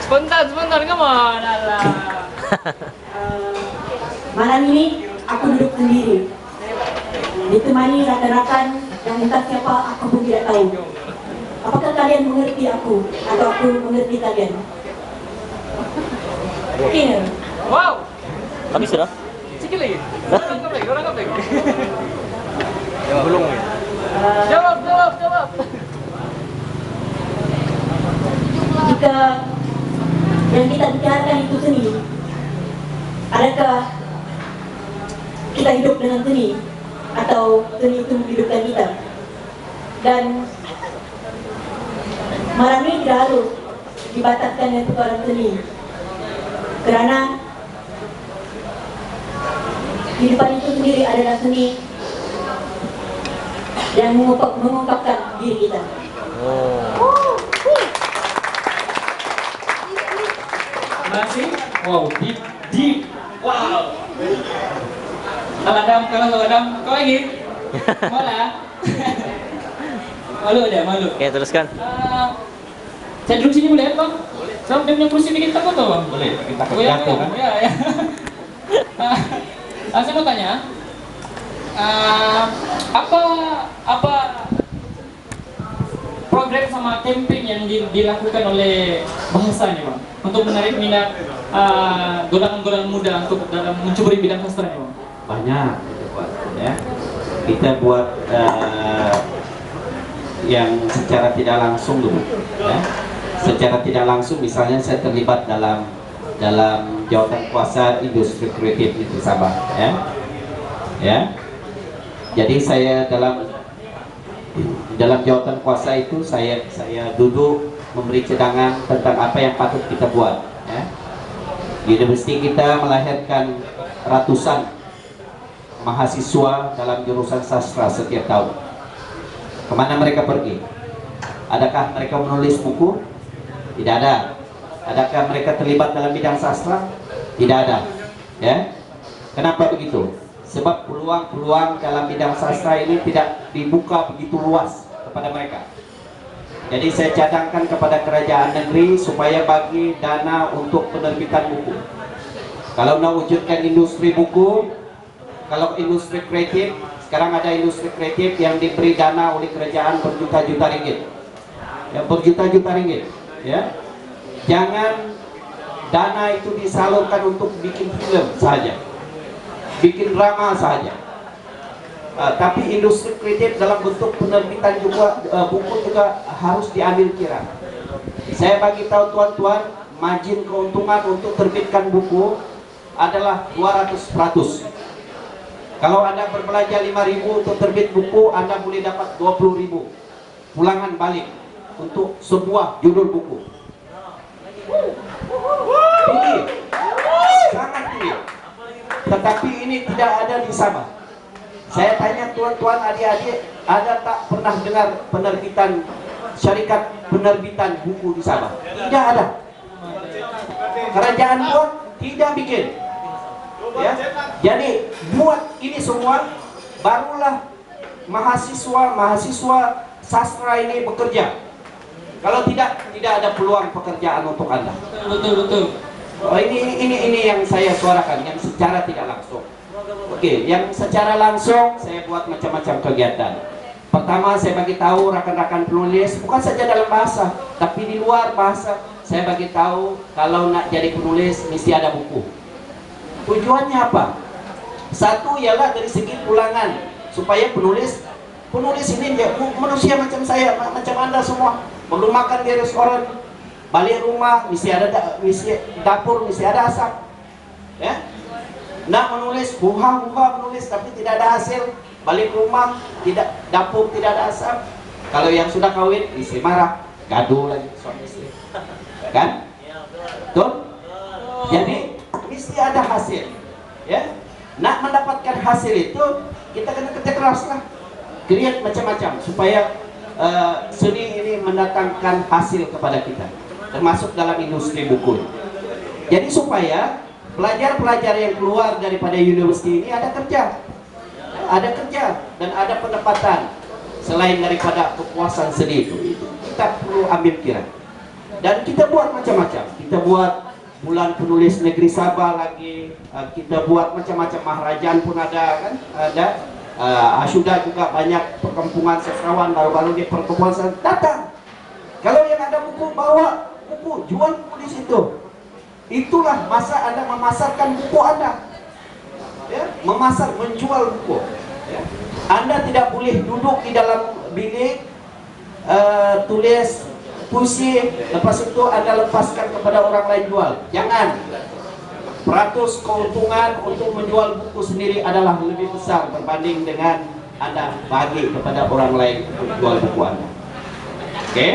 Spontan, come on, alah. Malam ini aku duduk sendiri, ditemani rakan-rakan yang entah siapa aku pun tidak tahu. Apakah kalian mengerti aku atau aku mengerti kalian? Iya. Wow, Habis sudah? sikit lagi. Orang apa lagi? Belum. Jawab. Jika yang kita bicarakan itu seni, adakah kita hidup dengan seni atau seni itu menghidupkan kita? Dan malam ini tidak harus dibataskan dengan persoalan seni, karena kehidupan itu sendiri adalah seni yang mengungkapkan diri kita. Masih? Wow, deep. Wow. Kalau Adam, kau lagi? Malah. Malu. Oke, teruskan. Saya duduk sini boleh bang? Saya punya kursi bikin takut tuh bang? Boleh, kita Jatuh kan? Ya. Saya mau tanya, apa program sama campaign yang dilakukan oleh bahasa ini bang untuk menarik minat golongan-golongan muda untuk dalam mencuburi bidang sastra ini bang? banyak ya. Kita buat yang secara tidak langsung dulu ya. Secara tidak langsung misalnya saya terlibat dalam jawatan kuasa industri kreatif di Sabah ya. Jadi saya dalam jawatan kuasa itu saya duduk memberi cadangan tentang apa yang patut kita buat ya. Di universiti kita melahirkan ratusan mahasiswa dalam jurusan sastra setiap tahun. Kemana mereka pergi? Adakah mereka menulis buku? Tidak ada. Adakah mereka terlibat dalam bidang sastra? Tidak ada ya. Kenapa begitu? Sebab peluang-peluang dalam bidang sastra ini tidak dibuka begitu luas kepada mereka. Jadi saya cadangkan kepada kerajaan negeri supaya bagi dana untuk penerbitan buku. Kalau nak wujudkan industri buku, kalau industri kreatif, sekarang ada industri kreatif yang diberi dana oleh kerajaan berjuta-juta ringgit. Ya, berjuta-juta ringgit ya. Jangan dana itu disalurkan untuk bikin film saja, bikin drama saja, tapi industri kreatif dalam bentuk penerbitan juga buku juga harus diambil kira. Saya bagi tahu tuan-tuan, margin keuntungan untuk terbitkan buku adalah 200%. Kalau Anda berbelanja 5.000 untuk terbit buku, Anda boleh dapat 20.000 pulangan balik untuk sebuah judul buku. Tinggi, sangat tinggi. Tetapi ini tidak ada di Sabah. Saya tanya tuan-tuan, adik-adik, ada tak pernah dengar penerbitan syarikat penerbitan buku di Sabah? Tidak ada. Kerajaan pun tidak bikin. Ya. Jadi buat ini semua, barulah mahasiswa sastra ini bekerja. Kalau tidak ada peluang pekerjaan untuk Anda. Betul. Oh, ini yang saya suarakan, yang secara tidak langsung. Oke, yang secara langsung saya buat macam-macam kegiatan. Pertama, saya bagi tahu rakan-rakan penulis, bukan saja dalam bahasa, tapi di luar bahasa. Saya bagi tahu kalau nak jadi penulis mesti ada buku. Tujuannya apa? Satu ialah dari segi pulangan, supaya penulis ini manusia macam saya, macam Anda semua. Belum makan di restoran, balik rumah mesti ada dapur, mesti ada asap ya. Nak menulis huha menulis tapi tidak ada hasil, balik rumah tidak dapur, tidak ada asap. Kalau yang sudah kawin, istri marah, gaduh lagi suami istri kan. Betul? Jadi mesti ada hasil ya. Nak mendapatkan hasil itu kita kena kerja keras lah, create macam-macam supaya seni ini mendatangkan hasil kepada kita, termasuk dalam industri buku. Jadi supaya pelajar-pelajar yang keluar daripada universiti ini ada kerja dan ada pendapatan selain daripada kepuasan seni itu. Kita perlu ambil kira. Dan kita buat macam-macam. Kita buat bulan penulis negeri Sabah lagi, kita buat macam-macam, Maharajaan pun ada kan, ada. Sudah juga banyak perkampungan sastrawan baru-baru di perkumpulan datang. Kalau yang ada buku, bawa buku, jual buku di situ. Itulah masa Anda memasarkan buku Anda, ya, menjual buku, ya. Anda tidak boleh duduk di dalam bilik tulis puisi, lepas itu Anda lepaskan kepada orang lain jual. Jangan. Peratus keuntungan untuk menjual buku sendiri adalah lebih besar berbanding dengan Anda bagi kepada orang lain untuk jual buku Anda. Oke?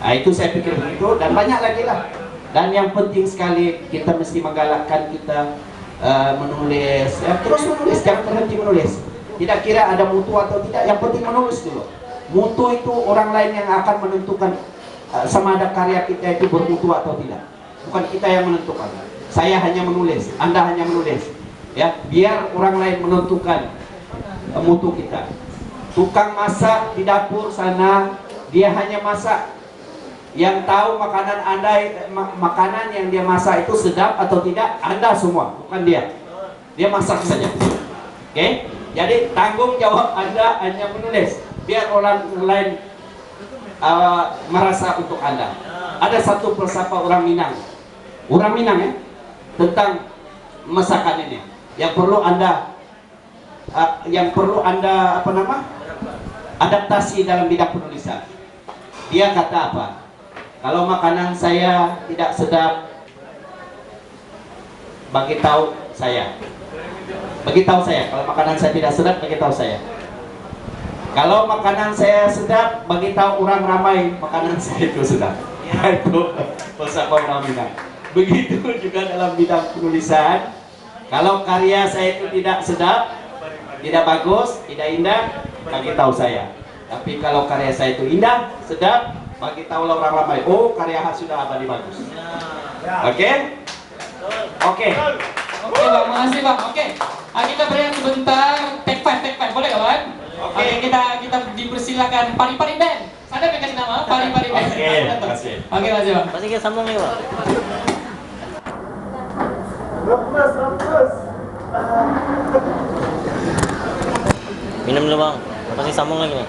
Nah, itu saya pikir begitu, dan banyak lagi lah. Dan yang penting sekali, kita mesti menggalakkan kita menulis, ya, terus menulis, jangan berhenti menulis. Tidak kira ada mutu atau tidak, yang penting menulis dulu. Mutu itu orang lain yang akan menentukan sama ada karya kita itu bermutu atau tidak. Bukan kita yang menentukan. Saya hanya menulis, Anda hanya menulis. Ya, biar orang lain menentukan mutu kita. Tukang masak di dapur sana, dia hanya masak. Yang tahu makanan Anda, makanan yang dia masak itu sedap atau tidak, Anda semua, bukan dia. Dia masak saja. Oke? Jadi tanggung jawab Anda hanya menulis. Biar orang lain merasa untuk Anda. Ada satu filsafat orang Minang ya, tentang masakan ini. Yang perlu Anda adaptasi dalam bidang penulisan. Dia kata apa? Kalau makanan saya tidak sedap, beritahu saya. Kalau makanan saya tidak sedap, beritahu saya. Kalau makanan saya sedap, beritahu orang ramai makanan saya itu sedap. Itu filsafat orang Minang. Begitu juga dalam bidang penulisan. Kalau karya saya itu tidak sedap, tidak bagus, tidak indah, beritahu saya. Tapi kalau karya saya itu indah, sedap, beritahulah orang ramai. Oh, karya sudah abadi bagus. Oke? Oke. Oke Bang, makasih Bang. Oke. Kita beri sebentar take five. Boleh kawan? Oke, kita dipersilakan Pari-Pari Band. Ada yang kasih nama Pari-Pari Band. Oke, terima kasih. Oke, makasih Bang. Pasti kita sambung nih, Pak. Minum dulu, Bang. Pasti sambung lagi nih.